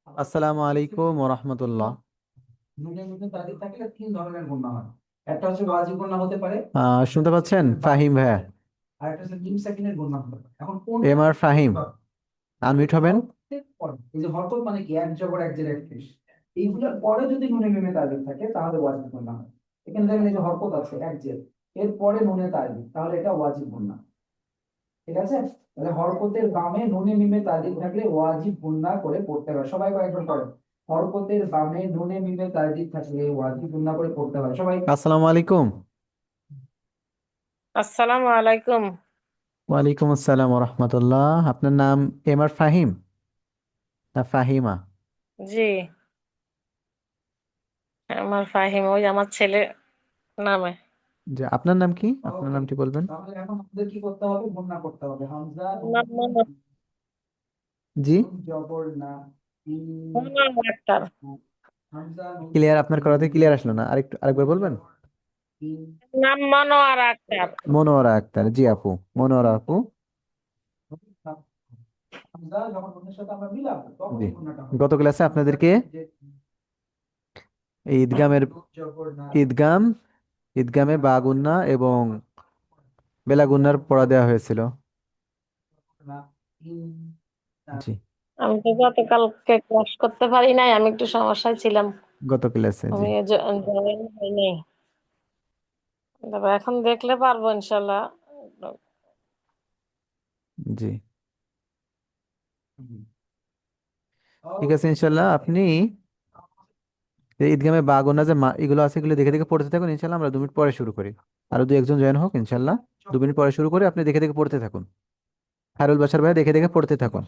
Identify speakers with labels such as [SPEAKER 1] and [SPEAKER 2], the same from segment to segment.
[SPEAKER 1] আসসালামু আলাইকুম ওরহমতুল্লাহ।
[SPEAKER 2] নুনের মধ্যে তারিখ থাকলে তিন ধরনের গুণা হয়। একটা হচ্ছে ওয়াজিব গুণা হতে পারে,
[SPEAKER 1] শুনতে পাচ্ছেন ফাহিম ভাইয়া?
[SPEAKER 2] আর একটা হচ্ছে মিম সাকিনের গুণা হতে পারে। এখন
[SPEAKER 1] এম
[SPEAKER 2] কোনটা
[SPEAKER 1] আর ফাহিম, আনমিউট হবেন।
[SPEAKER 2] হরকতের পরে, এই যে হরকত মানে কি, এক জবর এক জের এক পেশ, এইগুলোর পরে যদি নুনে মিমে তারিখ থাকে তাহলে ওয়াজিব গুণা হয়। এখানে দেখেন এই যে হরকত আছে এক জের, এর পরে নুনে তারিখ, তাহলে এটা ওয়াজিব গুণা। ঠিক আছে, তাহলে হরকতের বামে নুনে মিমে তারিখ থাকলে ওয়াজিব গুণা করে পড়তে হয়। সবাই কয়েকবার পড়ে, হরকতের বামে নুনে মিমে তারিখ থাকলে ওয়াজিব গুণা করে পড়তে হয় সবাই।
[SPEAKER 1] আসসালামু আলাইকুম।
[SPEAKER 3] আসসালামু আলাইকুম।
[SPEAKER 1] ওয়ালাইকুম আসসালাম ওরহমতুল্লাহ। আপনার নাম এম আর ফাহিম না ফাহিমা?
[SPEAKER 3] জি, আমার ফাহিম, ওই আমার ছেলে নামে।
[SPEAKER 1] যে আপনার নাম কি? আপনার
[SPEAKER 2] ওকে,
[SPEAKER 1] নামটি বলবেন।
[SPEAKER 2] তাহলে এখন আমাদের কি করতে হবে, গণনা করতে হবে। হামজা নুন,
[SPEAKER 3] নাম মনো
[SPEAKER 1] জি,
[SPEAKER 2] নুন জবর না, ইন,
[SPEAKER 3] মনো আক্তার।
[SPEAKER 2] হামজা নুন
[SPEAKER 1] ক্লিয়ার, আপনার
[SPEAKER 2] ইন,
[SPEAKER 1] করাতে ক্লিয়ার আসলো না, আরেকবার
[SPEAKER 2] নুন
[SPEAKER 1] বলবেন।
[SPEAKER 2] জবর ইন।
[SPEAKER 3] নাম মনোয়ার আক্তার।
[SPEAKER 1] মনোয়ারা আক্তার, জি আপু, মনোয়ারা আপু।
[SPEAKER 2] হামজা যখন নুনের সাথে আমরা মিলাবো
[SPEAKER 1] জি,
[SPEAKER 2] তখনই গুণনাটা হবে।
[SPEAKER 1] গত ক্লাসে
[SPEAKER 2] হামজা
[SPEAKER 1] আপনাদেরকে
[SPEAKER 2] যে
[SPEAKER 1] এই ঈদগামের
[SPEAKER 2] নুন জবর না,
[SPEAKER 1] ঈদগাম, ঈদগামে বা গুন্না এবং বেলা গুন্নার পড়া দেওয়া হয়েছিল।
[SPEAKER 2] না, ইন, না।
[SPEAKER 1] জি,
[SPEAKER 3] আমি তো গতকালকে ক্লাস করতে পারি নাই, আমি একটু সমস্যায় ছিলাম।
[SPEAKER 1] গত ক্লাসে, জি।
[SPEAKER 3] আমি জয়েন হই নাই। তবে এখন দেখলে পারবো ইনশাল্লাহ।
[SPEAKER 1] জি,
[SPEAKER 2] হুম।
[SPEAKER 1] ঠিক আছে
[SPEAKER 2] ওকে,
[SPEAKER 1] ইনশাল্লাহ। আপনি এই ঈদগামে বা গুন্না যে এগুলো আছে, এগুলো দেখে দেখে পড়তে থাকুন ইনশাল্লাহ। আমরা 2 মিনিট পরে শুরু করি, আরো দু একজন জয়েন হোক ইনশাল্লাহ। 2 মিনিট পরে শুরু করে আপনি দেখে দেখে পড়তে থাকুন। খায়রুল বাশার ভাই, দেখে দেখে পড়তে থাকুন।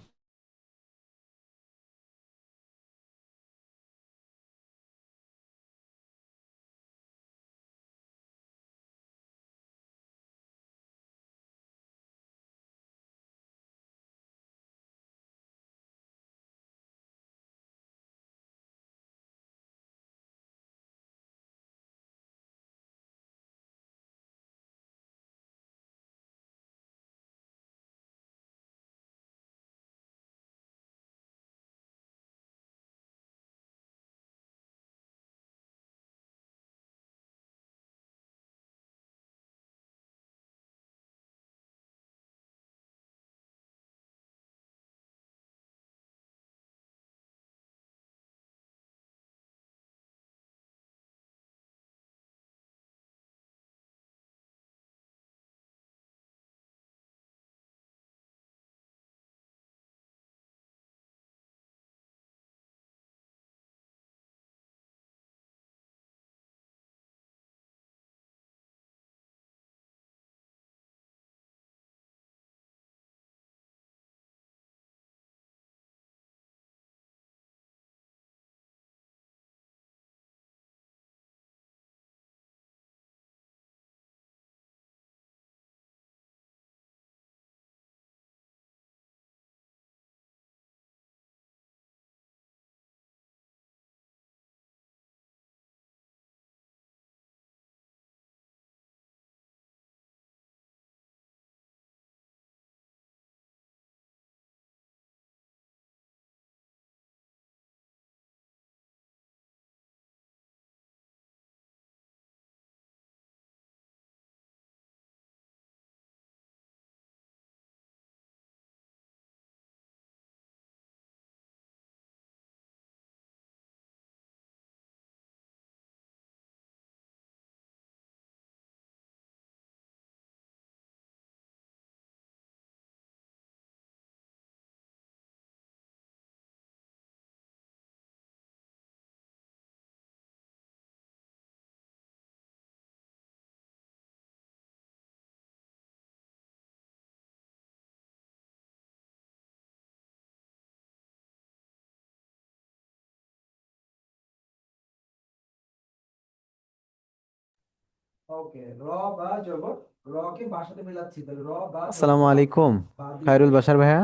[SPEAKER 2] ওকে, র বা জবর, র কে বা সাথে মিলাচ্ছি, তাহলে র বা জবর
[SPEAKER 1] আসসালামু
[SPEAKER 2] বা,
[SPEAKER 1] আলাইকুম।
[SPEAKER 2] বা দিয়ে
[SPEAKER 1] খায়রুল
[SPEAKER 2] শুরু
[SPEAKER 1] বাশার ভাইয়া,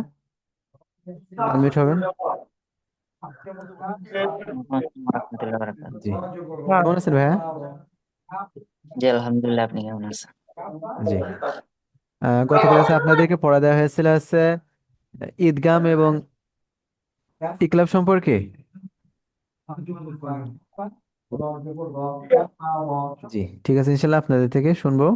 [SPEAKER 1] আনমিউট হবেন।
[SPEAKER 4] ওয়ালাইকুম রহমতুল্লাহ বারাকাতুহু।
[SPEAKER 1] জি,
[SPEAKER 3] হ্যাঁ।
[SPEAKER 1] কেমন আছেন ভাইয়া?
[SPEAKER 4] জি আলহামদুলিল্লাহ, আপনি কেমন আছেন?
[SPEAKER 1] জি, গত ক্লাসে আপনাদেরকে পড়া দেওয়া হয়েছিল হচ্ছে ঈদগাম এবং ইকলাব সম্পর্কে? জি, ঠিক আছে, ইনশাল্লাহ আপনাদের থেকে শুনবো।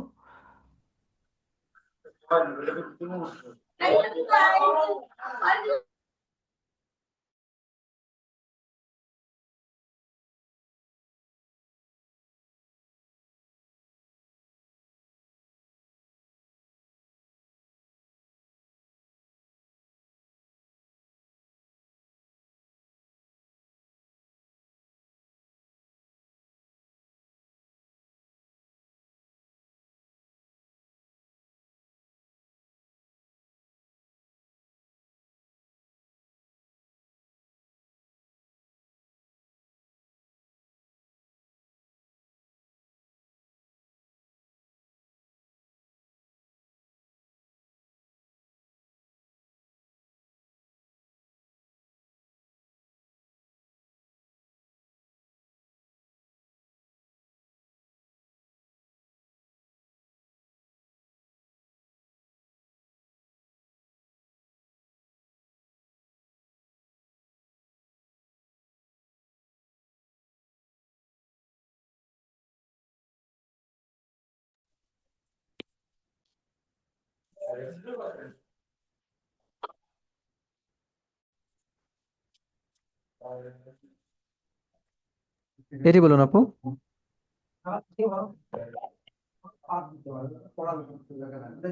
[SPEAKER 1] এটি বলুন আপু।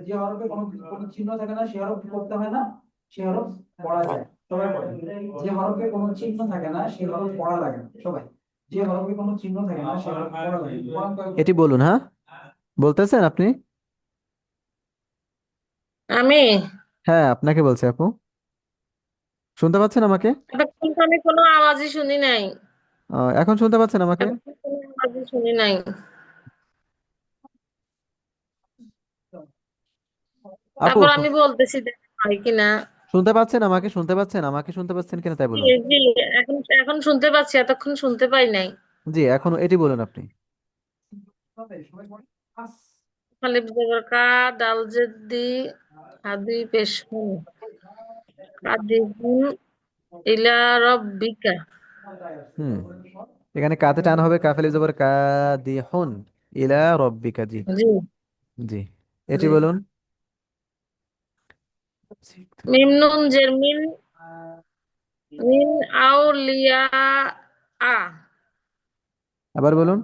[SPEAKER 2] যে হরফে কোনো কোনো চিহ্ন থাকে না সে হরফ কি করতে হয় না, সে হরফ পড়া যায়, সবাই পড়ে। যে হরফে কোনো চিহ্ন থাকে না সে হরফ পড়া লাগে না, সবাই। যে হরফে কোনো চিহ্ন থাকে না সে হরফ পড়া লাগে না। কোরআন কয়
[SPEAKER 1] এটি বলুন, হ্যাঁ, বলতেছেন আপনি?
[SPEAKER 3] আমি
[SPEAKER 1] হ্যাঁ, আপনাকে বলছি আপু। শুনতে পাচ্ছেন আমাকে?
[SPEAKER 3] এতক্ষণ তো আমি কোনো আওয়াজই শুনি নাই।
[SPEAKER 1] এখন শুনতে পাচ্ছেন আমাকে?
[SPEAKER 3] এতক্ষণ কোনো আওয়াজই শুনি নাই।
[SPEAKER 1] আপু
[SPEAKER 3] তারপর আমি বলতেছি দেখা হয় কিনা।
[SPEAKER 1] শুনতে পাচ্ছেন আমাকে? শুনতে পাচ্ছেন আমাকে? শুনতে পাচ্ছেন কিনা তাই
[SPEAKER 3] জি
[SPEAKER 1] বলুন।
[SPEAKER 3] জি, এখন এখন শুনতে পাচ্ছি, এতক্ষণ শুনতে পাই নাই।
[SPEAKER 1] জি, এখন এটি বলুন আপনি।
[SPEAKER 2] সবাই পড়ে। আস।
[SPEAKER 3] খালিফ জবর কা, দাল জেদ্দি, হাদি পেশহুন, কাদিহুন, ইলা রব্বিকা।
[SPEAKER 1] হুম, এখানে কাতে টান হবে, কাফেলি জবর কা, দিয়ে হুন, ইলা রব্বিকা। জি,
[SPEAKER 3] জি।
[SPEAKER 1] জি, এটি বলুন।
[SPEAKER 3] মিম নুন জের মিন, মিন আউলিয়া আ,
[SPEAKER 1] আবার বলুন।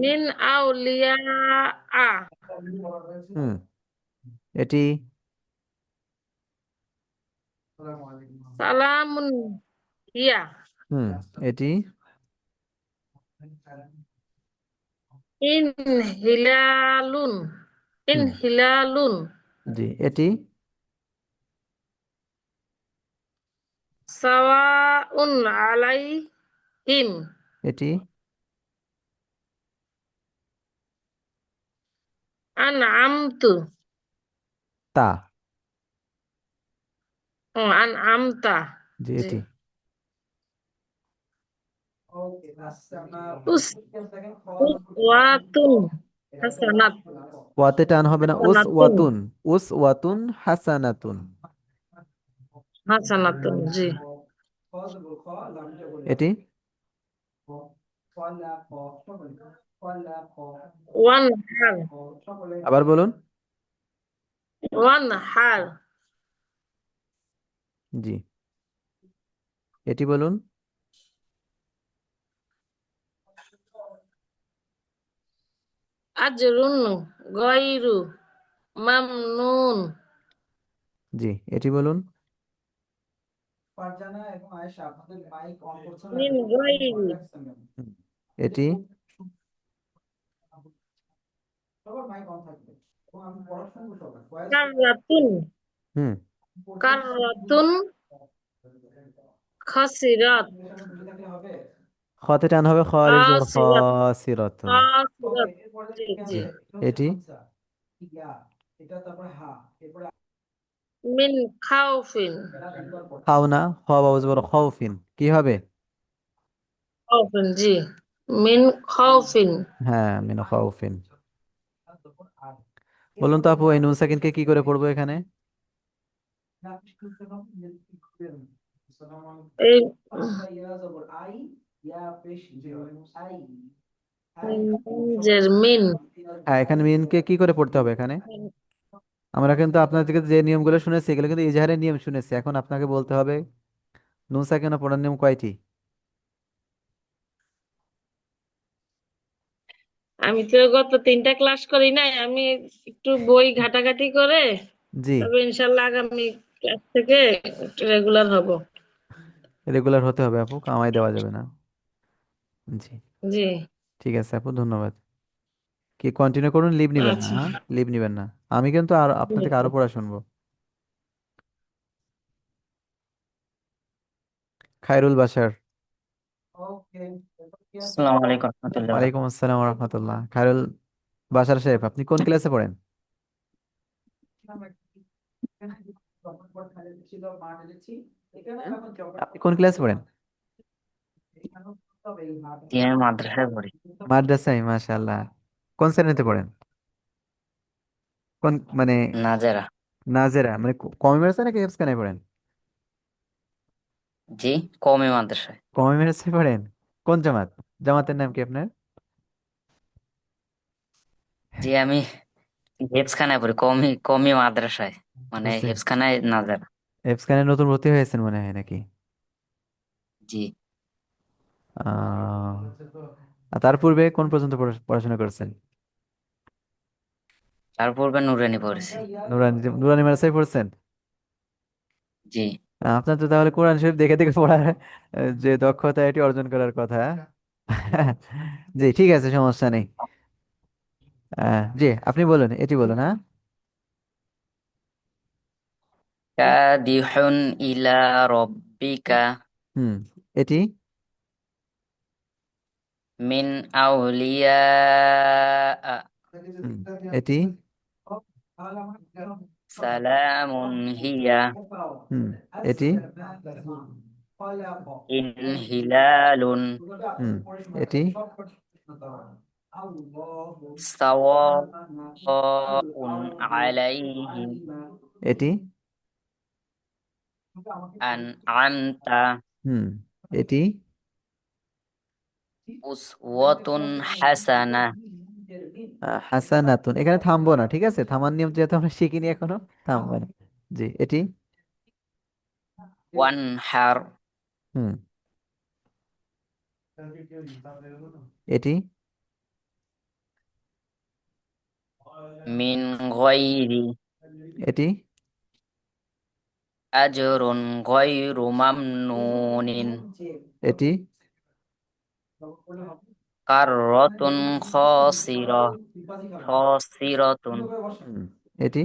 [SPEAKER 3] মিন আউলিয়া আ,
[SPEAKER 1] হুম, এটি।
[SPEAKER 3] সালামুন হিয়া,
[SPEAKER 1] হুম, এটি।
[SPEAKER 3] ইন হিলালুন, ইন
[SPEAKER 1] হুম,
[SPEAKER 3] হিলালুন,
[SPEAKER 1] জি, এটি।
[SPEAKER 3] সাওয়াউন আলাইহিম,
[SPEAKER 1] এটি।
[SPEAKER 3] আনআমতু,
[SPEAKER 1] তা।
[SPEAKER 3] ও আনআমতা।
[SPEAKER 1] জি,
[SPEAKER 3] জি।
[SPEAKER 1] এটি।
[SPEAKER 2] ওকে, আচ্ছা আপনার
[SPEAKER 3] উস
[SPEAKER 2] দেখেন
[SPEAKER 3] উসওয়াতুন হাসানাত,
[SPEAKER 1] ওয়াতে টান হবে না, উস
[SPEAKER 3] হাসানাতুন,
[SPEAKER 1] ওয়াতুন। উস ওয়াতুন হাসানাতুন।
[SPEAKER 3] হাসানাতুন। জি।
[SPEAKER 1] এটি।
[SPEAKER 3] ওয়ান হার,
[SPEAKER 1] আবার বলুন।
[SPEAKER 3] ওয়ান হার,
[SPEAKER 1] জি, এটি বলুন।
[SPEAKER 3] আজরুন গয়রু মামনুন,
[SPEAKER 2] মিন।
[SPEAKER 1] জি, এটি বলুন।
[SPEAKER 2] ফারজানা এবং আয়েশা আপনাদের মাইক অন করছে না
[SPEAKER 3] মিন
[SPEAKER 2] কেন? আপনি
[SPEAKER 3] গয়রি
[SPEAKER 2] অন রাখছেন কেন?
[SPEAKER 1] হুম, এটি।
[SPEAKER 2] সবার মাইক অন থাকবে এবং আমি পড়া শুনবো, সবার ভয়েস
[SPEAKER 3] কাররাতুন,
[SPEAKER 1] হুম,
[SPEAKER 2] পড়ছেন তো আপনি বুঝে
[SPEAKER 3] কাররাতুন খাসিরাত,
[SPEAKER 2] বুঝে থাকলে হবে।
[SPEAKER 1] খতে টান হবে, খরিফ জবর খ,
[SPEAKER 3] খাসিরাত,
[SPEAKER 1] সিরাতুন।
[SPEAKER 2] ওকে,
[SPEAKER 3] খাসিরাত।
[SPEAKER 2] এরপরে
[SPEAKER 3] জি
[SPEAKER 2] থেকে
[SPEAKER 3] জি।
[SPEAKER 1] জি,
[SPEAKER 2] আছে, এটা হচ্ছে
[SPEAKER 1] এটি।
[SPEAKER 2] হামজা, ইয়া, এটা তারপরে হা, এরপরে
[SPEAKER 3] মিন খাউফিন,
[SPEAKER 2] এটা তিনবার পড়তে
[SPEAKER 1] খাও
[SPEAKER 2] হবে।
[SPEAKER 1] না, খ বাবু জবর খাউফিন, কি হবে?
[SPEAKER 3] খাউফিন। জি, মিন খাউফিন।
[SPEAKER 1] হ্যাঁ, মিন খাউফিন।
[SPEAKER 2] আর
[SPEAKER 1] বলুন তো
[SPEAKER 2] এরপরে
[SPEAKER 1] আপু, এই নুন সাকিনকে কি করে পড়বো এখানে?
[SPEAKER 3] এই
[SPEAKER 2] আমরা ইয়া জবর আই, ইয়া পেশ যে আই, আই
[SPEAKER 3] মিন।
[SPEAKER 1] হ্যাঁ, এখানে মিনকে কি করে পড়তে হবে এখানে? আমরা কিন্তু আপনার থেকে যে নিয়মগুলো শুনেছি এগুলো কিন্তু ইজাহারের নিয়ম শুনেছি, এখন আপনাকে বলতে হবে নুন সাকিনা পড়ার নিয়ম কয়টি।
[SPEAKER 3] আমি তো গত 3টা ক্লাস করি নাই, আমি একটু বই ঘাটাঘাটি করে
[SPEAKER 1] জি,
[SPEAKER 3] তবে ইনশাল্লাহ আগামী ক্লাস থেকে রেগুলার হব।
[SPEAKER 1] রেগুলার হতে হবে আপু, কামাই দেওয়া যাবে না। জি,
[SPEAKER 3] জি।
[SPEAKER 1] ঠিক আছে আপু, ধন্যবাদ। কি কন্টিনিউ করুন, লিভ নিবেন না,
[SPEAKER 3] আচ্ছা।
[SPEAKER 1] হ্যাঁ লিভ নিবেন না। আমি কিন্তু আর আপনার থেকে আরো পড়া শুনবো। খায়রুল বাশার।
[SPEAKER 2] ওকে।
[SPEAKER 4] আসসালামু আলাইকুম রহমতুল্লাহ
[SPEAKER 1] ওয়ালাইকুম
[SPEAKER 4] বারাকাতুহু।
[SPEAKER 1] আসসালাম রহমতুল্লাহ। খায়রুল বাশার সাহেব, আপনি কোন ক্লাসে পড়েন?
[SPEAKER 2] ছিল মা এনেছি এখানে
[SPEAKER 1] হুম?
[SPEAKER 2] এখন
[SPEAKER 1] আপনি কোন ক্লাসে পড়েন?
[SPEAKER 2] এখানেও তবে এই মা
[SPEAKER 4] জি, আমি মাদ্রাসায় পড়ি।
[SPEAKER 1] মাদ্রাসায়, মাশাআল্লাহ। কোন শ্রেণীতে পড়েন? কোন মানে?
[SPEAKER 4] নাজেরা।
[SPEAKER 1] নাজেরা মানে কমি মাদ্রাসা নাকি হেফজখানায় পড়েন?
[SPEAKER 4] জি, কওমি মাদ্রাসায়।
[SPEAKER 1] কমি মাদ্রাসায় পড়েন? কোন জামাত? জামাতের নাম কি আপনার?
[SPEAKER 4] জি, আমি হেফজখানায় পড়ি, কওমি কওমি মাদ্রাসায়, মানে
[SPEAKER 1] বুঝছি।
[SPEAKER 4] হেফজখানায় নাজেরা।
[SPEAKER 1] হেফজখানায় নতুন ভর্তি হয়েছেন মনে হয় নাকি?
[SPEAKER 4] জি।
[SPEAKER 1] আহ আর তার পূর্বে কোন পর্যন্ত পড়াশোনা করেছেন?
[SPEAKER 4] তার পূর্বে নুরানি পড়েছি।
[SPEAKER 1] নুরানি, নুরানি মাদ্রাসায় পড়ছেন?
[SPEAKER 4] জি।
[SPEAKER 1] আপনার তো তাহলে কোরআন শরীফ দেখে দেখে পড়ার যে দক্ষতা, এটি অর্জন করার কথা। জি, ঠিক আছে, সমস্যা নেই। জি, আপনি বলুন, এটি বলুন, হ্যাঁ।
[SPEAKER 4] কাদিহুন ইলা রব্বিকা
[SPEAKER 1] হুম, এটি।
[SPEAKER 4] মিন আউলিয়া।
[SPEAKER 1] হুম, এটি।
[SPEAKER 4] সালামুন হিয়া
[SPEAKER 1] হুম, এটি।
[SPEAKER 4] ইন হিলালুন
[SPEAKER 1] হুম, এটি।
[SPEAKER 4] সাওয়াউন আলাইহি
[SPEAKER 1] এটি।
[SPEAKER 4] আন আমতা
[SPEAKER 1] হুম, এটি।
[SPEAKER 4] উসওয়াতুন হাসানা
[SPEAKER 1] হাসানাতুন, এখানে থামবো না, ঠিক আছে, থামার নিয়ম যেহেতু আমরা শিখিনি এখনো, থামবো না। জি, এটি।
[SPEAKER 4] ওয়ানহার
[SPEAKER 1] হুম, এটি।
[SPEAKER 4] মিন গায়রি
[SPEAKER 1] এটি।
[SPEAKER 4] আজরুন গায়রু মামনুনিন
[SPEAKER 1] এটি।
[SPEAKER 4] কাররাতুন খাসিরা খাসিরাতুন
[SPEAKER 1] হুম, এটি।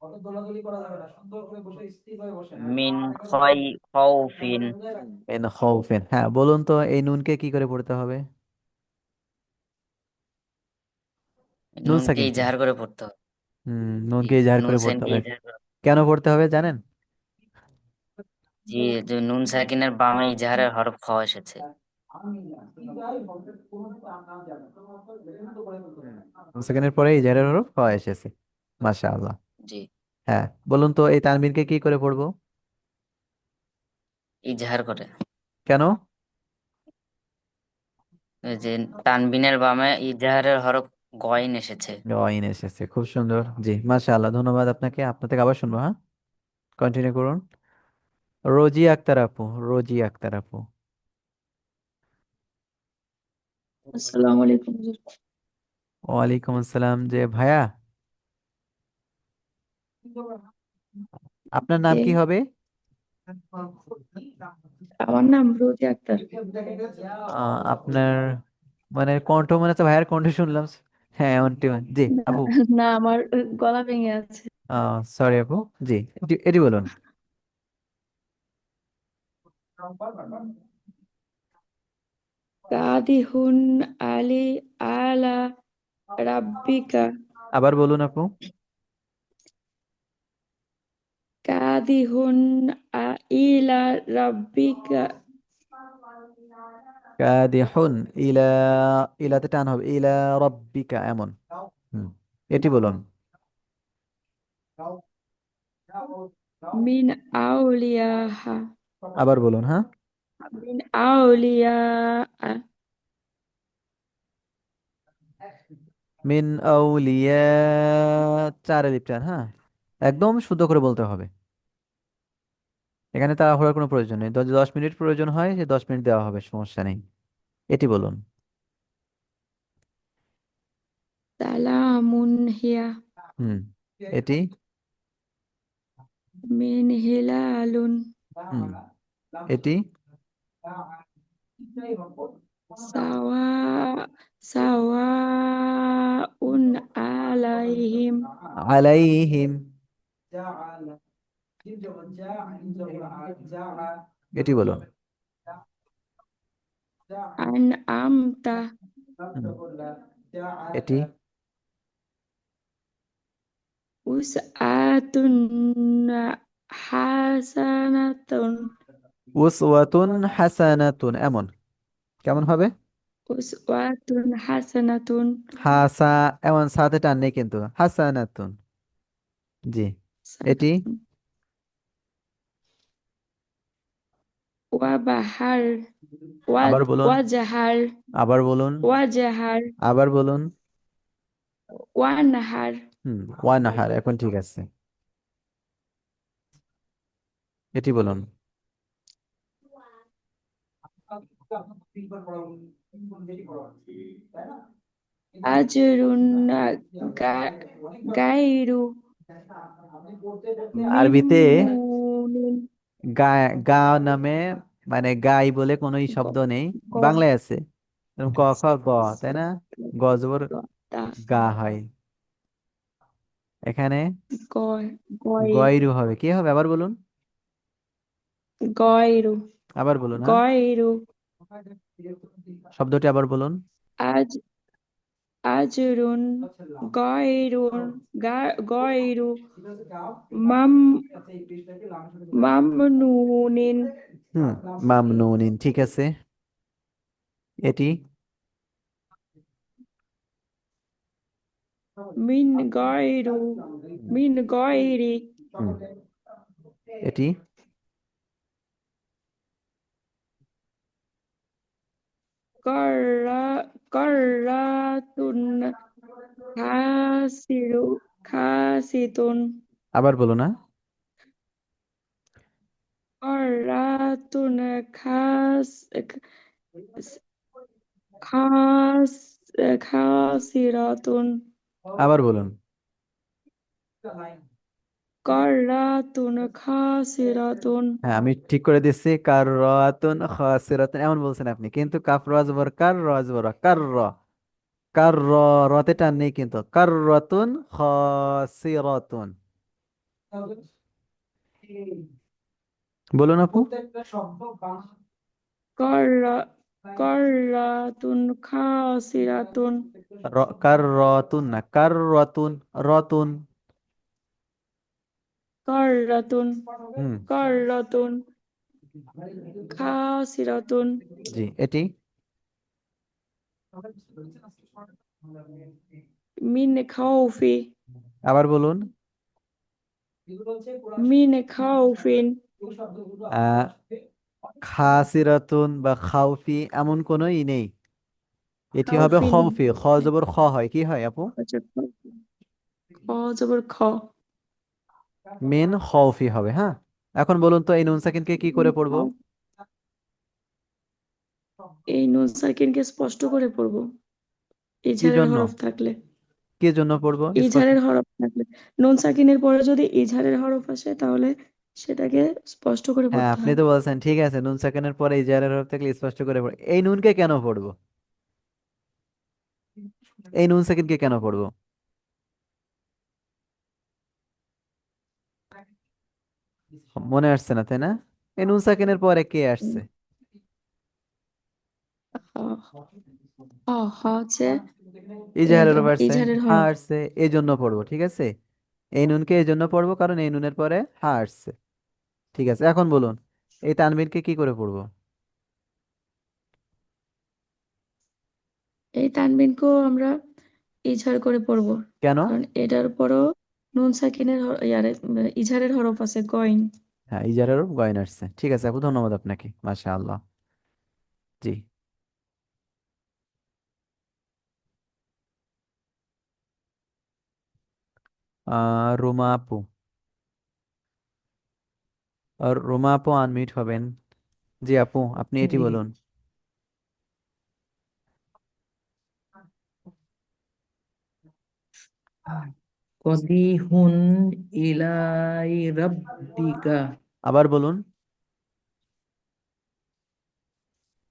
[SPEAKER 2] অত দৌড়াদৌড়ি করা যাবে না, সুন্দর করে বসে স্থির হয়ে বসেন, হ্যাঁ
[SPEAKER 4] মিন
[SPEAKER 2] পাটা কিন্তু
[SPEAKER 4] খাই
[SPEAKER 2] বাড়াবেন না।
[SPEAKER 4] খাউফিন।
[SPEAKER 1] মিন খাউফিন, হ্যাঁ বলুন তো এই নুনকে কি করে পড়তে হবে? নুন
[SPEAKER 4] নুনকে
[SPEAKER 1] সাকিনকে।
[SPEAKER 4] ইজাহার করে পড়তে হবে। জি,
[SPEAKER 1] নুনকে ইজাহার
[SPEAKER 4] নুন
[SPEAKER 1] করে পড়তে
[SPEAKER 4] সাইনকে
[SPEAKER 1] হবে।
[SPEAKER 4] ইজাহার করে।
[SPEAKER 1] কেন পড়তে হবে জানেন?
[SPEAKER 4] জি, যে নুন সাকিনের বামে ইজাহারের হরফ খ এসেছে।
[SPEAKER 2] আমি না কিন্তু আই বলতে কোনো কিছু নাম জানে তোমার তো বেরেন তো করে ফেলতে হবে।
[SPEAKER 1] নুন সাকিনের পরে ইজাহারের হরফ হয় এসেছে। মাশাআল্লাহ।
[SPEAKER 4] জি,
[SPEAKER 1] হ্যাঁ, বলুন তো এই তানবিনকে কি করে পড়বো?
[SPEAKER 4] ইজাহার করে।
[SPEAKER 1] কেন?
[SPEAKER 4] ওই যে তানবিনের বামে ইজাহারের হরফ গয়েন এসেছে।
[SPEAKER 1] আইন এসেছে, খুব সুন্দর। জি, মাশাআল্লাহ, ধন্যবাদ আপনাকে। আপনার থেকে আবার শুনবো, হ্যাঁ, কন্টিনিউ করুন। রোজি আক্তার আপু, রোজি আক্তার আপু।
[SPEAKER 5] আসসালামু আলাইকুম হুজুর।
[SPEAKER 1] ওয়ালাইকুম আসসালাম। যে ভাইয়া, আপনার নাম
[SPEAKER 5] জি,
[SPEAKER 1] কি হবে?
[SPEAKER 5] আমার নাম রোজি আক্তার।
[SPEAKER 1] আপনার মানে কণ্ঠ, মানে হচ্ছে ভাইয়ার কণ্ঠ শুনলাম। হ্যাঁ, এমনটি জি
[SPEAKER 5] না,
[SPEAKER 1] আপু।
[SPEAKER 5] না, আমার গলা ভেঙে আছে।
[SPEAKER 1] সরি আপু। জি, এটি বলুন।
[SPEAKER 5] কাদিহুন আলী আলা রাব্বিকা।
[SPEAKER 1] আবার বলুন আপু।
[SPEAKER 5] কাদিহুন ইলা রাব্বিকা।
[SPEAKER 1] কাদিহুন ইলা, ইলাতে টান হবে, ইলা রব্বিকা এমন। হুম, এটি বলুন।
[SPEAKER 5] মিন আউলিয়াহা।
[SPEAKER 1] আবার বলুন, হ্যাঁ।
[SPEAKER 5] মিন আউলিয়া
[SPEAKER 1] মিন আউলিয়া, চার আলিফ টান, হ্যাঁ। একদম শুদ্ধ করে বলতে হবে। এখানে তাড়াহুড়ার কোনো প্রয়োজন নেই। যদি 10 মিনিট প্রয়োজন হয়, সে 10 মিনিট দেওয়া হবে, সমস্যা নেই। এটি বলুন।
[SPEAKER 5] সালামুন হিয়া
[SPEAKER 1] হুম। এটি।
[SPEAKER 5] মিন হিলালুন
[SPEAKER 1] হুম। এটি।
[SPEAKER 5] সাওয়া সাওয়াউন আলাইহিম
[SPEAKER 1] আলাইহিম। এটি বলুন।
[SPEAKER 5] আনআমতা
[SPEAKER 1] হুম। এটি।
[SPEAKER 5] উসআতুন হাসানাতুন
[SPEAKER 1] উসওয়াতুন হাসানাতুন, এমন কেমন হবে?
[SPEAKER 5] উসওয়াতুন হাসানাতুন
[SPEAKER 1] হাসা, এমন সাথে টান নেই কিন্তু, হাসানাতুন। জি। এটি।
[SPEAKER 5] সানাতুন ওয়াবাহার
[SPEAKER 1] আবার বলুন।
[SPEAKER 5] ওয়াজাহার
[SPEAKER 1] আবার বলুন।
[SPEAKER 5] ওয়াজাহার
[SPEAKER 1] আবার বলুন।
[SPEAKER 5] ওয়ানহার
[SPEAKER 1] ওয়ানাহার, এখন ঠিক আছে। এটি বলুন।
[SPEAKER 5] আজরুন গা- গায়রু
[SPEAKER 1] আরবিতে
[SPEAKER 5] মিমনুনিন
[SPEAKER 1] গা, গা নামে, মানে গাই বলে কোনো
[SPEAKER 5] গ
[SPEAKER 1] শব্দ নেই।
[SPEAKER 5] গ
[SPEAKER 1] বাংলায় আছে। যেরকম ক খ গ, তাই না? গ জবর
[SPEAKER 5] গ তা
[SPEAKER 1] গা হয়। এখানে
[SPEAKER 5] গয় গয়
[SPEAKER 1] গয়রু হবে, কি হবে? আবার বলুন।
[SPEAKER 5] গয়রু
[SPEAKER 1] আবার বলুন, হ্যাঁ।
[SPEAKER 5] গয়রু
[SPEAKER 1] শব্দটি আবার বলুন।
[SPEAKER 5] আজ আজরুন গয়রুন গয়রু মাম মামনুনিন
[SPEAKER 1] হুম। মামনুনিন, ঠিক আছে। এটি।
[SPEAKER 5] মিন গয়রু মিন গয়রি
[SPEAKER 1] হুম। এটি।
[SPEAKER 5] কররা কররাতুন খাসিরু খাসিতুন
[SPEAKER 1] আবার বলুন, হ্যাঁ।
[SPEAKER 5] কররাতুন খাস খাস খাসিরাতুন
[SPEAKER 1] আবার বলুন।
[SPEAKER 5] কররাতুন খাসিরাতুন
[SPEAKER 1] হ্যাঁ, আমি ঠিক করে দিচ্ছি। কার রাতুন খাসিরাতুন, এমন বলছেন আপনি, কিন্তু কাফ র জবর কার, র জবর র, কার র। কার র, রতে টান নেই কিন্তু। কার রাতুন খাসিরাতুন। বলুন আপু।
[SPEAKER 5] কররা কররাতুন খাসিরাতুন
[SPEAKER 1] কার রতুন না, কার রতুন। রতুন।
[SPEAKER 5] কররাতুন
[SPEAKER 1] হুম।
[SPEAKER 5] কররাতুন খাসিরাতুন
[SPEAKER 1] জি। এটি।
[SPEAKER 5] মিন খাউফি
[SPEAKER 1] আবার বলুন।
[SPEAKER 5] মিন খাউফিন
[SPEAKER 1] আহ খাসিরাতুন বা খাউফি, এমন কোনো ই নেই। এটি হবে
[SPEAKER 5] খাউফিন
[SPEAKER 1] খৌফি, খ জবর খ হয়, কি হয় আপু?
[SPEAKER 5] আচ্ছা খ জবর খ
[SPEAKER 1] মেন খৌফি হবে, হ্যাঁ। এখন বলুন তো, এই নুন সাকিনকে কি
[SPEAKER 5] মিন
[SPEAKER 1] করে পড়বো?
[SPEAKER 5] খাউফ এই নুন সাকিনকে স্পষ্ট করে পড়বো
[SPEAKER 1] কি
[SPEAKER 5] ইজহারের
[SPEAKER 1] জন্য?
[SPEAKER 5] হরফ থাকলে
[SPEAKER 1] কি জন্য পড়বো স্পষ্ট?
[SPEAKER 5] ইজহারের হরফ থাকলে নুন সাকিনের পরে যদি ইজহারের হরফ আসে তাহলে সেটাকে স্পষ্ট করে
[SPEAKER 1] হ্যাঁ,
[SPEAKER 5] পড়তে
[SPEAKER 1] আপনি
[SPEAKER 5] হয়
[SPEAKER 1] তো বলছেন, ঠিক আছে, নুন সাকিনের পরে ইজারের হরফ থাকলে স্পষ্ট করে পড়ো। এই নুনকে কেন পড়বো? এই নুন সাকিনকে কেন পড়বো? মনে আসছে না, তাই না? এই নুন সাকিনের পরে কে
[SPEAKER 5] উম,
[SPEAKER 1] আসছে?
[SPEAKER 5] হচ্ছে
[SPEAKER 1] ইজাহারের হরফ আসছে।
[SPEAKER 5] ইজহারের
[SPEAKER 1] হা
[SPEAKER 5] হরফ
[SPEAKER 1] আসছে, এই জন্য পড়বো, ঠিক আছে। এই নুনকে এই জন্য পড়বো কারণ এই নুনের পরে হা আসছে। ঠিক আছে, এখন বলুন, এই তানবিরকে কি করে পড়বো?
[SPEAKER 5] এই তানবিনকেও আমরা ইজহার করে পড়বো
[SPEAKER 1] কেন?
[SPEAKER 5] কারণ এটার উপরও নুন সাকিনের ইজহারের হরফ আছে গইন
[SPEAKER 1] হ্যাঁ, ইজারা রূপ গয়না আসছে। ঠিক আছে আপু, ধন্যবাদ আপনাকে, মাশাআল্লাহ। জি। রুমা আপু। রুমা আপু আনমিউট হবেন। জি আপু, আপনি এটি
[SPEAKER 6] জি।
[SPEAKER 1] বলুন।
[SPEAKER 6] কদিহুন ইলাই রাব্বিকা।
[SPEAKER 1] আবার বলুন।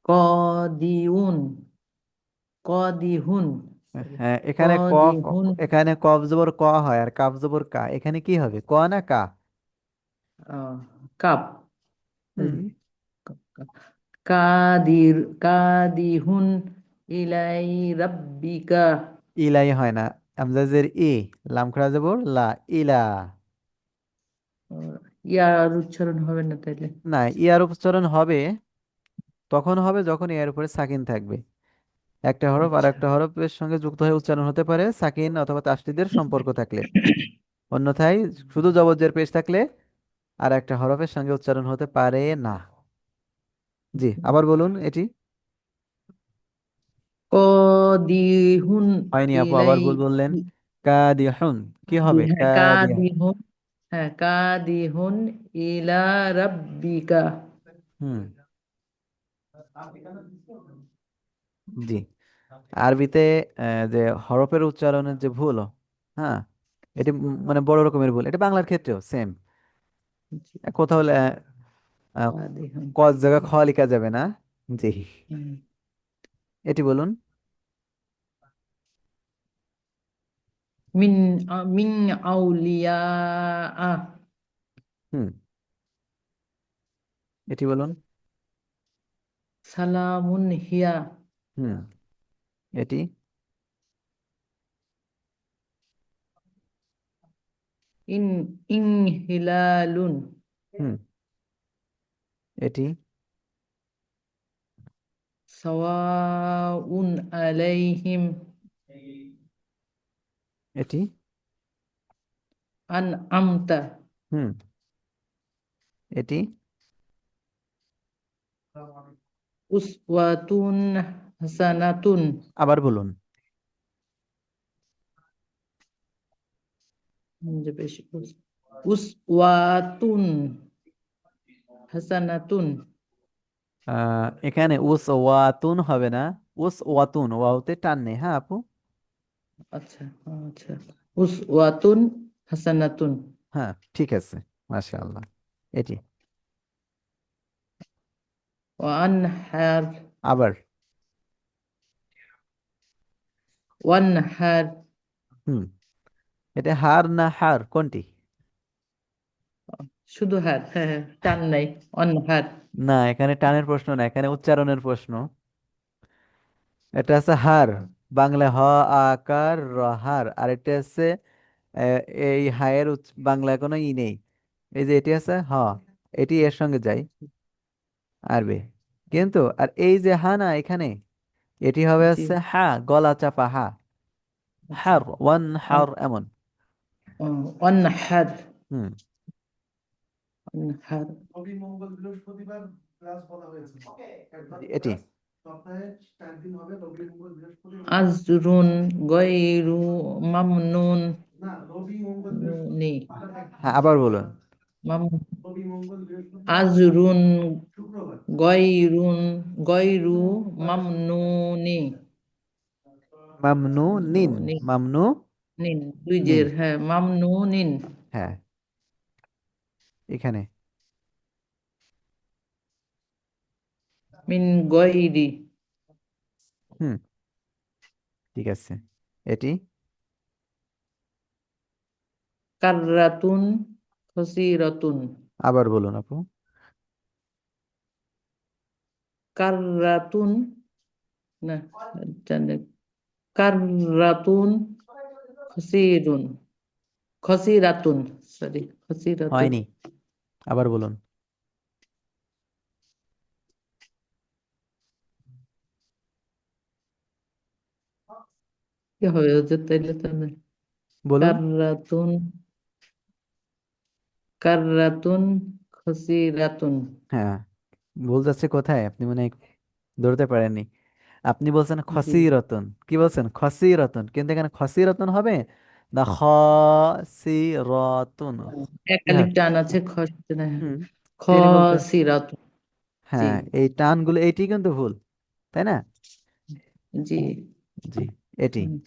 [SPEAKER 6] কদিউন কদিহুন সরি
[SPEAKER 1] হ্যাঁ, এখানে কফ,
[SPEAKER 6] কদিহুন
[SPEAKER 1] এখানে কফ জবর ক হয় আর কাফ জবর কা, এখানে কি হবে, ক না কা?
[SPEAKER 6] কাপ
[SPEAKER 1] হুম।
[SPEAKER 6] কাদির কাদিহুন ইলাই রাব্বিকা।
[SPEAKER 1] ইলাই হয় না, আমজাজের ই, লাম খাড়া জবর লা, ইলা।
[SPEAKER 6] ইয়ার উচ্চারণ হবে না তাইলে?
[SPEAKER 1] না, ইয়ার উচ্চারণ হবে, তখন হবে যখন এর উপরে সাকিন থাকবে। একটা হরফ আর
[SPEAKER 6] আচ্ছা।
[SPEAKER 1] একটা হরফের সঙ্গে যুক্ত হয়ে উচ্চারণ হতে পারে সাকিন অথবা তাসদিদের সম্পর্ক থাকলে। অন্যথায় শুধু জবর পেশ থাকলে আর একটা হরফের সঙ্গে উচ্চারণ হতে পারে না। জি, আবার বলুন এটি।
[SPEAKER 6] কদিহুন
[SPEAKER 1] হয়নি আপু, আবার
[SPEAKER 6] ইলাই
[SPEAKER 1] ভুল বললেন। কাদিহুন, কি হবে, কাদিহ।
[SPEAKER 6] কাদিহুন, হ্যাঁ কাদিহুন ইলা রাব্বিকা।
[SPEAKER 1] হুম। জি। আরবিতে যে হরফের উচ্চারণের যে ভুল, হ্যাঁ, এটি মানে বড় রকমের ভুল, এটা বাংলার ক্ষেত্রেও সেম। কোথাও
[SPEAKER 6] কাদিহুন।
[SPEAKER 1] ক জায়গা খ লেখা যাবে না। জি।
[SPEAKER 6] হুম।
[SPEAKER 1] এটি বলুন।
[SPEAKER 6] মিন মিন আউলিয়া।
[SPEAKER 1] হুম। এটি বলুন।
[SPEAKER 6] সালামুন হিয়া।
[SPEAKER 1] হুম। এটি।
[SPEAKER 6] ইন ইনহিলালুন।
[SPEAKER 1] হুম। এটি।
[SPEAKER 6] সাওয়াউন আলাইহিম
[SPEAKER 1] এটি।
[SPEAKER 6] আন আমতা
[SPEAKER 1] হুম। এটি।
[SPEAKER 6] উসওয়াতুন হাসানাতুন।
[SPEAKER 1] আবার বলুন।
[SPEAKER 6] যে বেশি উসওয়াতুন হাসানাতুন।
[SPEAKER 1] এখানে উস ওয়াতুন হবে না, উস ওয়াতুন, ওয়াউতে টান নেই, হ্যাঁ আপু।
[SPEAKER 6] আচ্ছা আচ্ছা, উসওয়াতুন হাসানাতুন।
[SPEAKER 1] হ্যাঁ, ঠিক আছে, মাশাআল্লাহ। এটি।
[SPEAKER 6] ওয়ানহার
[SPEAKER 1] আবার।
[SPEAKER 6] ওয়ানহার।
[SPEAKER 1] হুম। এটা হার না হার, কোনটি?
[SPEAKER 6] শুধু হার, হ্যাঁ হ্যাঁ, টান নাই। অনহার।
[SPEAKER 1] না, এখানে টানের প্রশ্ন না, এখানে উচ্চারণের প্রশ্ন। এটা আছে হার, বাংলা হ আকার র, হার। আর এটা আছে এই হায়ের বাংলায় কোনো ই নেই। এই যে এটি আছে হ, এটি এর সঙ্গে যায় আরবে, কিন্তু আর এই যে হা না এখানে, এটি হবে
[SPEAKER 6] জি।
[SPEAKER 1] আছে হা, গলা চাপা হা।
[SPEAKER 6] আচ্ছা।
[SPEAKER 1] হার, ওয়ান হার,
[SPEAKER 6] অন-
[SPEAKER 1] এমন।
[SPEAKER 6] অনহার
[SPEAKER 1] হুম।
[SPEAKER 6] অনহার।
[SPEAKER 1] এটি।
[SPEAKER 6] আজরুন গয়রু মামনুন নি
[SPEAKER 1] হ্যাঁ, আবার বলুন।
[SPEAKER 6] মাম আজরুন গয়রুন গয়রু মামনুনি।
[SPEAKER 1] মামনু নিন,
[SPEAKER 6] নুনি
[SPEAKER 1] মামনু
[SPEAKER 6] নিন দুই
[SPEAKER 1] নিন।
[SPEAKER 6] জের, হ্যাঁ মামনুনিন।
[SPEAKER 1] হ্যাঁ, এখানে।
[SPEAKER 6] মিন গয়রি
[SPEAKER 1] হুম। ঠিক আছে। এটি।
[SPEAKER 6] কাররাতুন খসিরাতুন।
[SPEAKER 1] আবার বলুন আপু।
[SPEAKER 6] কাররাতুন, না জানে, কাররাতুন খসিরুন খসিরাতুন, সরি খসিরাতুন।
[SPEAKER 1] হয়নি, আবার বলুন।
[SPEAKER 6] কি হবে ওদের তাইলে তাহলে?
[SPEAKER 1] বলুন।
[SPEAKER 6] কাররাতুন কাররাতুন খসিরাতুন।
[SPEAKER 1] হ্যাঁ, ভুল যাচ্ছে কোথায়, আপনি মনে হয় ধরতে পারেননি। আপনি বলছেন
[SPEAKER 6] জি,
[SPEAKER 1] খসি রতন, কি বলছেন খসি রতন, কিন্তু এখানে খসি রতন হবে না খসি রতন,
[SPEAKER 6] এক
[SPEAKER 1] কি
[SPEAKER 6] আলিফ
[SPEAKER 1] হবে?
[SPEAKER 6] টান আছে, খসতে না।
[SPEAKER 1] হুম, তিনি বলতে,
[SPEAKER 6] খসিরাতুন। জি,
[SPEAKER 1] হ্যাঁ এই টানগুলো এইটি কিন্তু ভুল, তাই না?
[SPEAKER 6] জি।
[SPEAKER 1] জি, এটি।
[SPEAKER 6] হুম।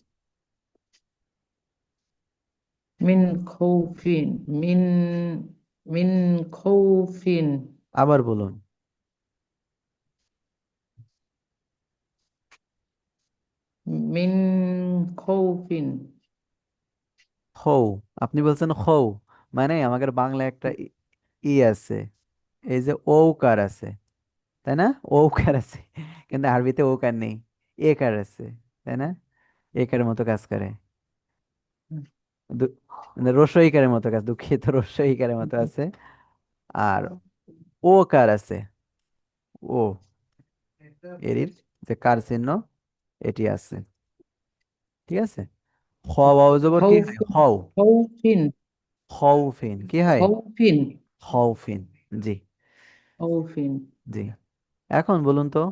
[SPEAKER 6] মিন খৌফিন, মিন মিন খৌফিন,
[SPEAKER 1] আবার বলুন।
[SPEAKER 6] মিন খৌফিন।
[SPEAKER 1] খৌ, আপনি বলছেন খৌ, মানে আমাদের বাংলা একটা ই আছে, এই যে ঔকার আছে, তাই না? ঔকার আছে, কিন্তু আরবিতে ঔকার নেই, একার আছে, তাই না? একারের মতো কাজ করে, মানে রস্বইকারের মতো কাজ, দুঃখিত, রস্বইকারের মতো আছে। আর ও কার আছে, ও, এর যে কার চিহ্ন এটি আছে, ঠিক আছে। খ ওয়াও জবর কি হয়,
[SPEAKER 6] খৌফিন,
[SPEAKER 1] হও,
[SPEAKER 6] খৌফিন,
[SPEAKER 1] খৌফিন কি হয়,
[SPEAKER 6] খৌফিন,
[SPEAKER 1] খৌফিন। জি,
[SPEAKER 6] খৌফিন।
[SPEAKER 1] জি। এখন বলুন তো,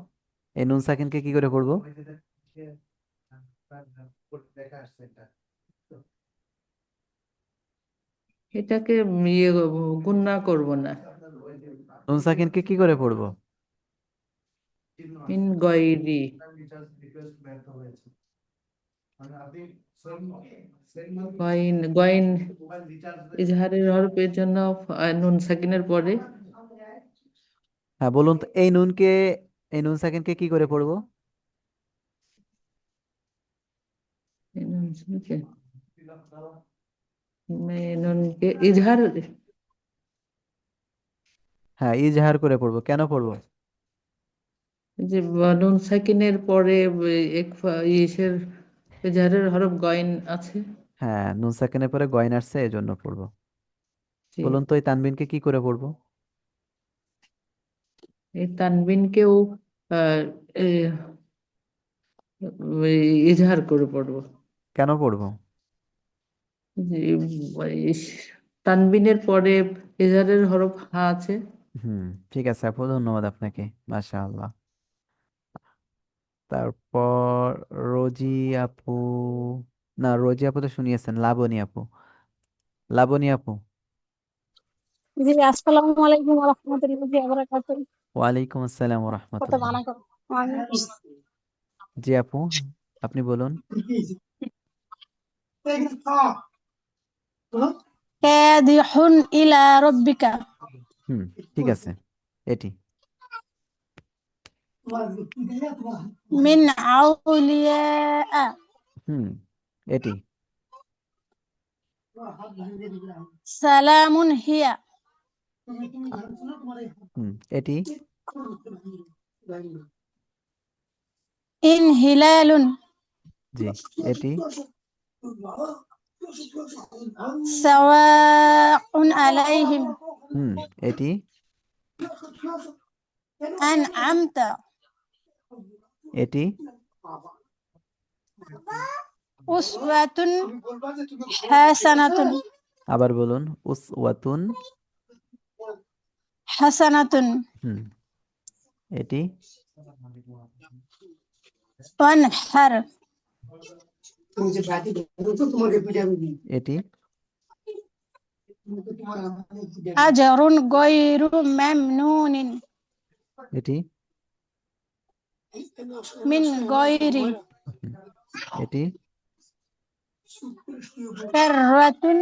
[SPEAKER 1] এই নুন সাকিনকে কি করে পড়বো?
[SPEAKER 6] এটাকে গুণনা করব না।
[SPEAKER 1] নুন সাকিনকে কি করে পড়বো?
[SPEAKER 6] মিন গয়রি। গয়ন, গয়ন ইজহারের হরফের জন্য নুন সাকিনের পরে।
[SPEAKER 1] হ্যাঁ বলুন তো, এই নুনকে, এই নুন সাকিনকে কি করে পড়বো?
[SPEAKER 6] এই নুন সাকিন, নুনকে ইজহার।
[SPEAKER 1] হ্যাঁ ইজহার করে পড়বো, কেন পড়বো?
[SPEAKER 6] যে নুন সাকিনের পরে ইসের ইজহারের হরফ গয়ন আছে।
[SPEAKER 1] হ্যাঁ নুন সাকিনের পরে গয়ন আসছে, এই জন্য পড়বো।
[SPEAKER 6] জি,
[SPEAKER 1] বলুন তো এই তানবিনকে কি করে পড়বো?
[SPEAKER 6] এই তানবিনকেও আহ, এ, ইজহার করে পড়বো।
[SPEAKER 1] কেন পড়বো?
[SPEAKER 6] যে তানবিনের পরে ইজহারের হরফ হা আছে।
[SPEAKER 1] হুম, ঠিক আছে আপু, ধন্যবাদ আপনাকে, মাশাআল্লাহ। তারপর রোজি আপু, না রোজি আপু তো শুনিয়েছেন, লাবণী আপু, লাবণী আপু।
[SPEAKER 3] জি, আসসালামু আলাইকুম ওয়া রাহমাতুল্লাহি ওয়া বারাকাতুহু।
[SPEAKER 1] ওয়ালাইকুম আসসালাম
[SPEAKER 3] কত
[SPEAKER 1] রহমতুল্লাহ।
[SPEAKER 3] বানা করো।
[SPEAKER 1] জি আপু, আপনি বলুন।
[SPEAKER 3] কাদিহুন ইলা রাব্বিকা
[SPEAKER 1] হুম, ঠিক আছে, এটি।
[SPEAKER 3] মিন আউলিয়া
[SPEAKER 1] হুম, এটি।
[SPEAKER 3] সালামুন হিয়া
[SPEAKER 1] হুম, এটি।
[SPEAKER 3] ইন হিলালুন
[SPEAKER 1] জি, এটি।
[SPEAKER 3] সাওয়াউন আলাইহিম
[SPEAKER 1] হুম, এটি।
[SPEAKER 3] আনআমতা
[SPEAKER 1] এটি।
[SPEAKER 3] উসওয়াতুন হাসানাতুন
[SPEAKER 1] আবার বলুন, উসওয়াতুন।
[SPEAKER 3] হাসানাতুন
[SPEAKER 1] হুম, এটি।
[SPEAKER 3] ওয়ানহার
[SPEAKER 1] এটি।
[SPEAKER 3] আজরুন গায়রু মামনুনিন
[SPEAKER 1] এটি।
[SPEAKER 3] মিন গায়রি
[SPEAKER 1] হুম, এটি।
[SPEAKER 3] কাররাতুন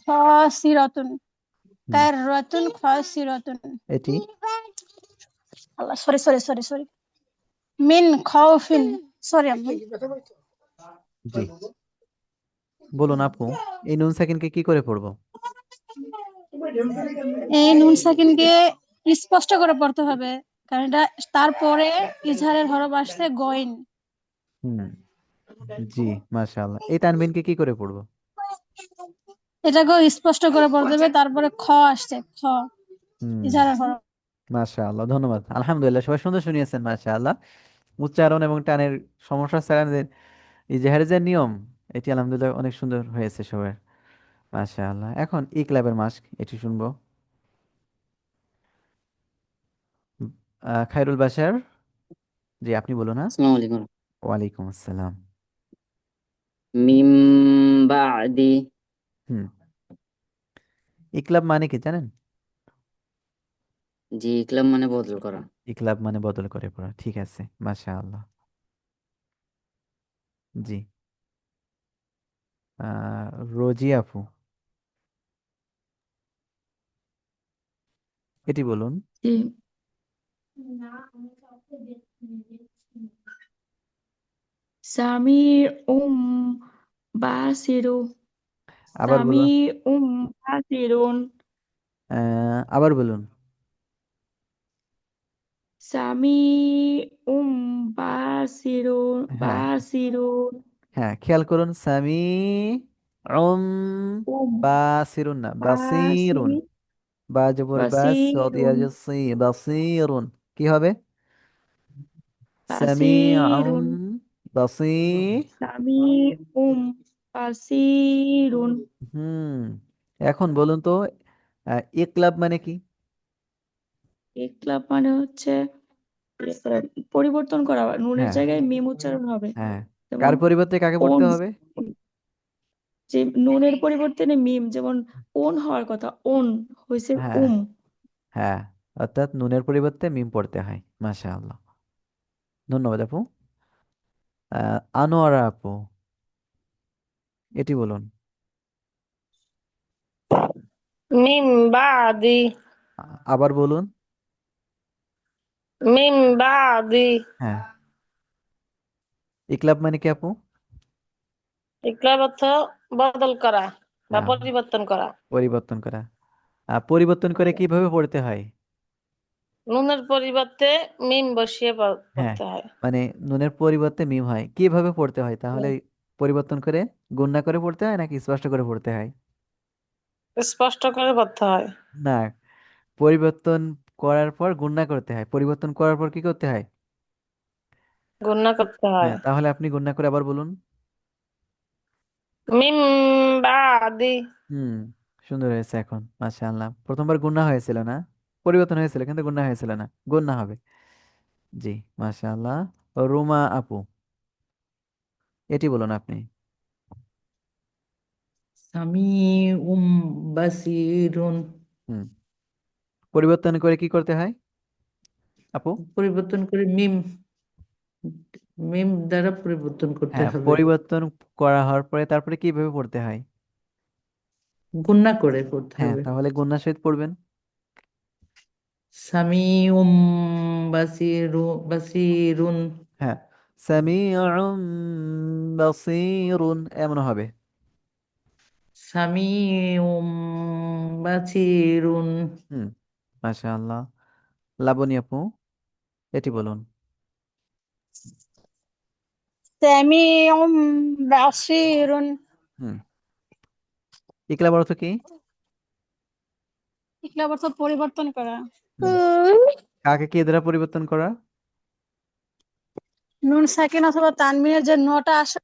[SPEAKER 3] খাসিরাতুন
[SPEAKER 1] হুম,
[SPEAKER 3] কাররাতুন খাসিরাতুন
[SPEAKER 1] এটি।
[SPEAKER 3] আল্লাহ, সরি মিন খাউফিন, সরি আম্মু।
[SPEAKER 1] জি, বলুন আপু, এই নুন সাকিনকে কি করে পড়বো?
[SPEAKER 3] এই নুন সাকিনকে স্পষ্ট করে পড়তে হবে, কারণ এটা তারপরে ইজহারের হরফ আসছে গইন।
[SPEAKER 1] হুম, জি, মাশাআল্লাহ। এই তানবিনকে কি করে পড়বো?
[SPEAKER 3] এটাকেও স্পষ্ট করে পড়তে হবে, তারপরে খ আসছে, খ
[SPEAKER 1] হুম,
[SPEAKER 3] ইজহারের হরফ।
[SPEAKER 1] মাশাআল্লাহ, ধন্যবাদ, আলহামদুলিল্লাহ, সবাই সুন্দর শুনিয়েছেন, মাশাআল্লাহ। উচ্চারণ এবং টানের সমস্যা ছাড়া যে ইজহারের যে নিয়ম, এটি আলহামদুলিল্লাহ অনেক সুন্দর হয়েছে সবার, মাশাআল্লাহ। এখন ইকলাবের মাস্ক এটি শুনবো। খায়রুল বাশার, জি আপনি বলুন। হ্যাঁ,
[SPEAKER 4] আসসালামু আলাইকুম।
[SPEAKER 1] ওয়ালাইকুম আসসালাম।
[SPEAKER 4] মিম বাদি।
[SPEAKER 1] হুম, ইকলাব মানে কি জানেন?
[SPEAKER 4] জি, ইকলাব মানে বদল করা।
[SPEAKER 1] ইকলাব মানে বদল করে পড়া, ঠিক আছে, মাশাআল্লাহ। জি, রোজি আপু, এটি বলুন।
[SPEAKER 5] জি। সামি উম বাসিরু
[SPEAKER 1] আবার
[SPEAKER 5] সামি
[SPEAKER 1] বলুন।
[SPEAKER 5] বাসিরুন
[SPEAKER 1] আবার বলুন।
[SPEAKER 5] সামি উম বাসিরুন
[SPEAKER 1] হ্যাঁ,
[SPEAKER 5] বাসিরুন
[SPEAKER 1] হ্যাঁ, খেয়াল করুন, সামি উম
[SPEAKER 5] উম
[SPEAKER 1] বাসিরুন না,
[SPEAKER 5] বাসি
[SPEAKER 1] বাসিরুন। বা জবর বাস, সদিয়া
[SPEAKER 5] বাসিরুন
[SPEAKER 1] জসি, বাসিরুন। কি হবে? সামিউম
[SPEAKER 5] বাসিরুন
[SPEAKER 1] বাসি।
[SPEAKER 5] সামি উম বাসিরুন
[SPEAKER 1] হুম, এখন বলুন তো, ইকলাব মানে কি?
[SPEAKER 5] ইকলাব মানে হচ্ছে পরিবর্তন করা, নুনের
[SPEAKER 1] হ্যাঁ,
[SPEAKER 5] জায়গায় মিম উচ্চারণ হবে।
[SPEAKER 1] হ্যাঁ,
[SPEAKER 5] যেমন
[SPEAKER 1] কার পরিবর্তে কাকে
[SPEAKER 5] ওন,
[SPEAKER 1] পড়তে হবে?
[SPEAKER 5] যে নুনের পরিবর্তে মিম, যেমন ওন হওয়ার কথা, ওন হয়েছে
[SPEAKER 1] হ্যাঁ,
[SPEAKER 5] উম।
[SPEAKER 1] হ্যাঁ, অর্থাৎ নুনের পরিবর্তে মিম পড়তে হয়। মাশাআল্লাহ, ধন্যবাদ আপু। আনোয়ারা আপু, এটি বলুন।
[SPEAKER 7] من بعد
[SPEAKER 1] আবার বলুন।
[SPEAKER 7] من بعد
[SPEAKER 1] হ্যাঁ, ইকলাব মানে কি আপু?
[SPEAKER 7] ইকরার অর্থ বদল করা বা
[SPEAKER 1] হ্যাঁ,
[SPEAKER 7] পরিবর্তন করা।
[SPEAKER 1] পরিবর্তন করা। পরিবর্তন করে কিভাবে পড়তে হয়?
[SPEAKER 7] নুনের পরিবর্তে মিম বসিয়ে
[SPEAKER 1] হ্যাঁ,
[SPEAKER 7] পড়তে হয়।
[SPEAKER 1] মানে নুনের পরিবর্তে মিম হয়, কিভাবে পড়তে হয় তাহলে? পরিবর্তন করে, গুণনা করে পড়তে হয় নাকি স্পষ্ট করে পড়তে হয়?
[SPEAKER 7] স্পষ্ট করে পড়তে হয়।
[SPEAKER 1] না, পরিবর্তন করার পর গুণনা করতে হয়, পরিবর্তন করার পর কি করতে হয়?
[SPEAKER 7] গুণনা করতে হয়।
[SPEAKER 1] হ্যাঁ, তাহলে আপনি গুণনা করে আবার বলুন।
[SPEAKER 7] মিম বাদি
[SPEAKER 1] হুম, সুন্দর হয়েছে এখন, মাশাআল্লাহ। প্রথমবার গুণনা হয়েছিল না, পরিবর্তন হয়েছিল কিন্তু গুণনা হয়েছিল না, গুণনা হবে। জি, মাশাআল্লাহ। রুমা আপু, এটি বলুন আপনি।
[SPEAKER 6] সামিউম বাসিরুন।
[SPEAKER 1] হুম, পরিবর্তন করে কি করতে হয় আপু?
[SPEAKER 6] পরিবর্তন করে মিম, মিম দ্বারা পরিবর্তন করতে
[SPEAKER 1] হ্যাঁ,
[SPEAKER 6] হবে।
[SPEAKER 1] পরিবর্তন করা হওয়ার পরে তারপরে কিভাবে পড়তে হয়?
[SPEAKER 6] গুণনা করে পড়তে
[SPEAKER 1] হ্যাঁ,
[SPEAKER 6] হবে।
[SPEAKER 1] তাহলে গুণনার সহিত পড়বেন।
[SPEAKER 6] সামিউম বাসিরুন।
[SPEAKER 1] হ্যাঁ, সামিউম বাসিরুন এমন হবে।
[SPEAKER 6] সামিউম বাসিরুন।
[SPEAKER 1] হুম, মাশাআল্লাহ। লাবণী আপু, এটি বলুন।
[SPEAKER 3] সামিউম বাসিরুন।
[SPEAKER 1] হুম, ইকলাব অর্থ কি?
[SPEAKER 3] ইকলাব অর্থ পরিবর্তন করা।
[SPEAKER 1] হুম, কাকে কে দ্বারা পরিবর্তন করা?
[SPEAKER 3] নুন সাকিন অথবা তানবিনের যে নটা আসে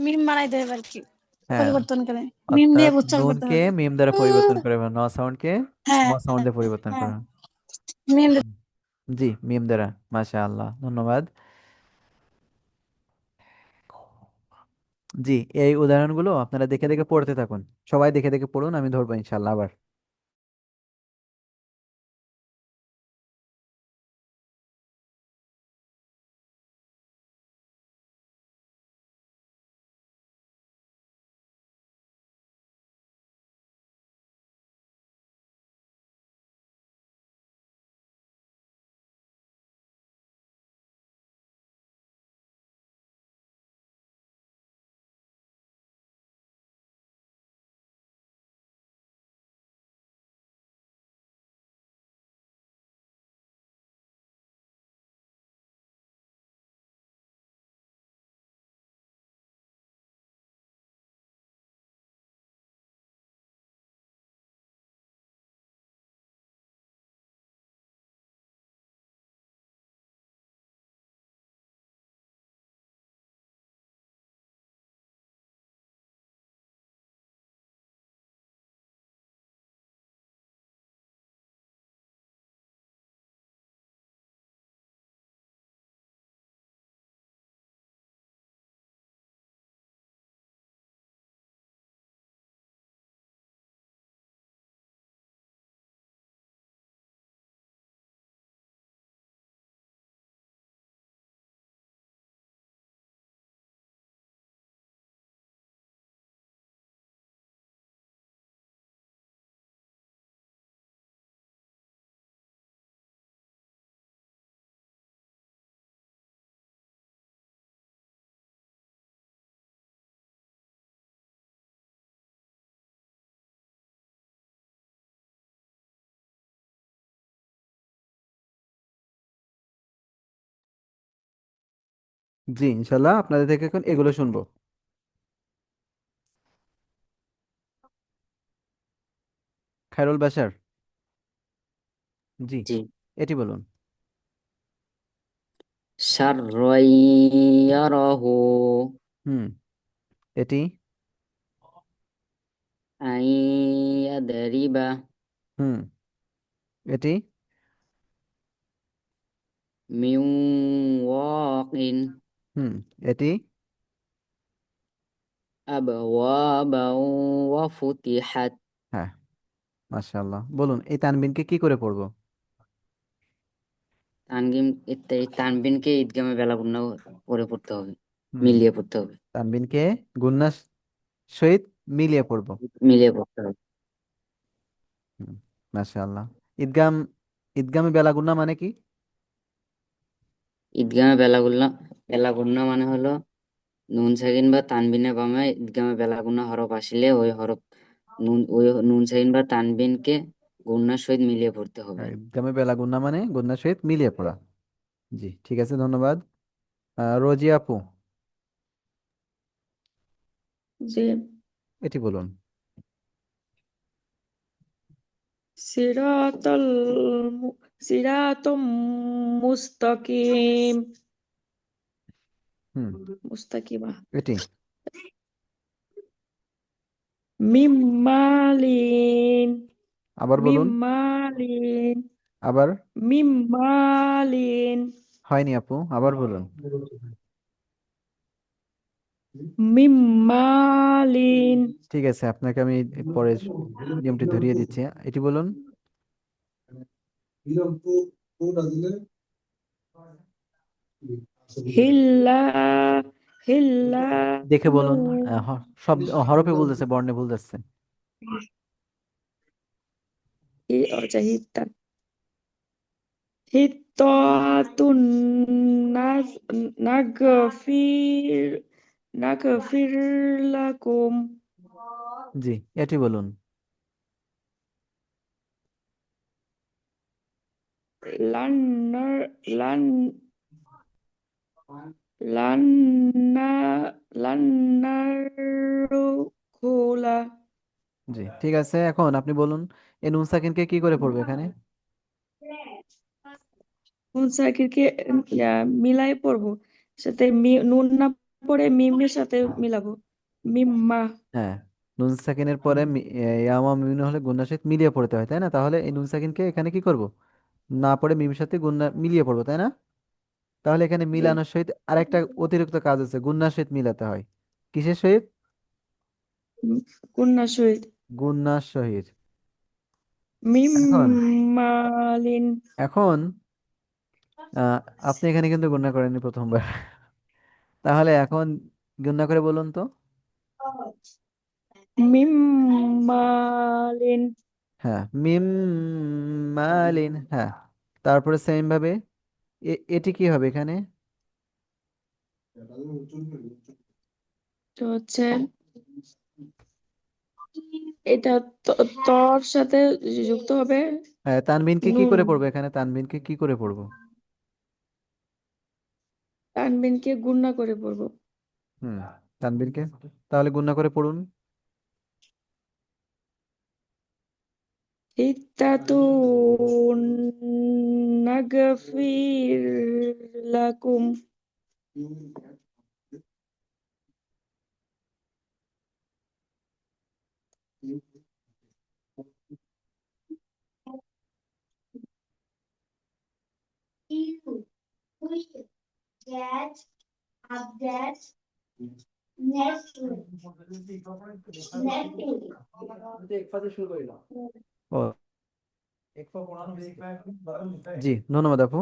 [SPEAKER 3] মিম বানাই দেবে আর কি,
[SPEAKER 1] হ্যাঁ,
[SPEAKER 3] পরিবর্তন করে মিম দিয়ে
[SPEAKER 1] অর্থাৎ
[SPEAKER 3] উচ্চারণ করতে
[SPEAKER 1] নুনকে
[SPEAKER 3] হবে।
[SPEAKER 1] মিম দ্বারা পরিবর্তন করে, ন সাউন্ডকে ম
[SPEAKER 3] হ্যাঁ,
[SPEAKER 1] সাউন্ড দিয়ে পরিবর্তন
[SPEAKER 3] হ্যাঁ,
[SPEAKER 1] করা।
[SPEAKER 3] মিম।
[SPEAKER 1] হুম, জি, মিম দ্বারা। মাশাআল্লাহ, ধন্যবাদ। জি, এই উদাহরণগুলো আপনারা দেখে দেখে পড়তে থাকুন। সবাই দেখে দেখে পড়ুন, আমি ধরবো ইনশাআল্লাহ আবার। জি ইনশাল্লাহ আপনাদের থেকে এখন এগুলো শুনবো। খায়রুল বাশার। জি,
[SPEAKER 4] জি।
[SPEAKER 1] এটি বলুন।
[SPEAKER 4] শাররাইয়ারাহু
[SPEAKER 1] হুম, এটি।
[SPEAKER 4] আইয়াদরিবা
[SPEAKER 1] হুম, এটি।
[SPEAKER 4] মিন ওয়াকিন
[SPEAKER 1] হুম, এটি।
[SPEAKER 4] আবওয়াবাও ওয়া ফুতিহাত।
[SPEAKER 1] হ্যাঁ, মাশাআল্লাহ। বলুন এই তানবিনকে কি করে পড়বো?
[SPEAKER 4] এই তানবিনকে ঈদগামে বেলাগুন্না করে পড়তে হবে,
[SPEAKER 1] হুম,
[SPEAKER 4] মিলিয়ে পড়তে হবে।
[SPEAKER 1] তানবিনকে গুন্নার সহিত মিলিয়ে পড়বো।
[SPEAKER 4] মিলিয়ে পড়তে হবে।
[SPEAKER 1] হুম, মাশাআল্লাহ। ঈদগাম, ঈদগামে বেলাগুন্না মানে কি?
[SPEAKER 4] ঈদগামে বেলাগুন্না মানে হলো নুন সাকিন বা তানবিনের বামে ঈদগামে বেলাগুন্না হরফ আসলে ওই নুন সাকিন বা তানবিনকে গুন্নার সহিত মিলিয়ে পড়তে হবে।
[SPEAKER 1] হ্যাঁ, ঈদগামে বেলাগুন্না মানে গুন্নার সহিত মিলিয়ে পড়া। জি ঠিক আছে, ধন্যবাদ। রোজি আপু,
[SPEAKER 5] জি।
[SPEAKER 1] এটি বলুন।
[SPEAKER 5] সিরাতাল সিরাতুম মুস্তাকিম,
[SPEAKER 1] হুম,
[SPEAKER 5] মুস্তাকিমা,
[SPEAKER 1] এটি।
[SPEAKER 5] মিম্মালিন,
[SPEAKER 1] আবার বলুন।
[SPEAKER 5] মিম্মালিন,
[SPEAKER 1] আবার।
[SPEAKER 5] মিম্মালিন,
[SPEAKER 1] হয়নি আপু, আবার বলুন।
[SPEAKER 5] মিম্মালিন।
[SPEAKER 1] ঠিক আছে, আপনাকে আমি পরে নিয়মটি ধরিয়ে দিচ্ছি। এটি বলুন।
[SPEAKER 5] হিল্লা, হিল্লা,
[SPEAKER 1] দেখে
[SPEAKER 5] লু,
[SPEAKER 1] বলুন। শব্দ হরফে ভুল যাচ্ছে, বর্ণে ভুল যাচ্ছে।
[SPEAKER 5] আচ্ছা, হিত্তা, হিত্তাতুন নাজ, নাগফির, নাগফির লাকুম,
[SPEAKER 1] জি, এটি বলুন।
[SPEAKER 5] লান্নার, লান, লান্না, লান্নারু খোলা।
[SPEAKER 1] জি ঠিক আছে, এখন আপনি বলুন এই নুন সাকিনকে কি করে পড়বে এখানে?
[SPEAKER 5] নুন সাকিরকে মিলাই পড়বো, সাথে নুন না পড়ে মিমের সাথে মিলাবো, মিম্মা।
[SPEAKER 1] হ্যাঁ, নুন সাকিনের পরে ইয়ামা মিম হলে গুণার সাথে মিলিয়ে পড়তে হয়, তাই না? তাহলে এই নুন সাকিনকে এখানে কি করব? না পড়ে মিমের সাথে গুণা মিলিয়ে পড়বো, তাই না? তাহলে এখানে
[SPEAKER 5] জি।
[SPEAKER 1] মিলানোর সহিত আরেকটা অতিরিক্ত কাজ আছে, গুণার সহিত মিলাতে হয়। কিসের সহিত?
[SPEAKER 5] কন্যা সহিত।
[SPEAKER 1] গুণার সহিত। এখন,
[SPEAKER 5] মিম্মালিন।
[SPEAKER 1] এখন আহ, আপনি এখানে কিন্তু গুণা করেননি প্রথমবার। তাহলে এখন গুণা করে বলুন তো।
[SPEAKER 5] মিম্মালিন।
[SPEAKER 1] হ্যাঁ, মিম মালিন, হ্যাঁ। তারপরে সেম ভাবে এটি কি হবে এখানে?
[SPEAKER 5] তো হচ্ছে এটা তর সাথে যুক্ত হবে
[SPEAKER 1] হ্যাঁ, তানবিনকে কি
[SPEAKER 5] নুন,
[SPEAKER 1] করে পড়বো এখানে? তানবিনকে কি করে পড়বো?
[SPEAKER 5] তানবিনকে গুণনা করে পড়বো।
[SPEAKER 1] হুম, তানবিনকে তাহলে গুণা করে পড়ুন।
[SPEAKER 5] ইত্তাতুন নাগফির লাকুম।
[SPEAKER 1] ও, জি ধন্যবাদ আপু।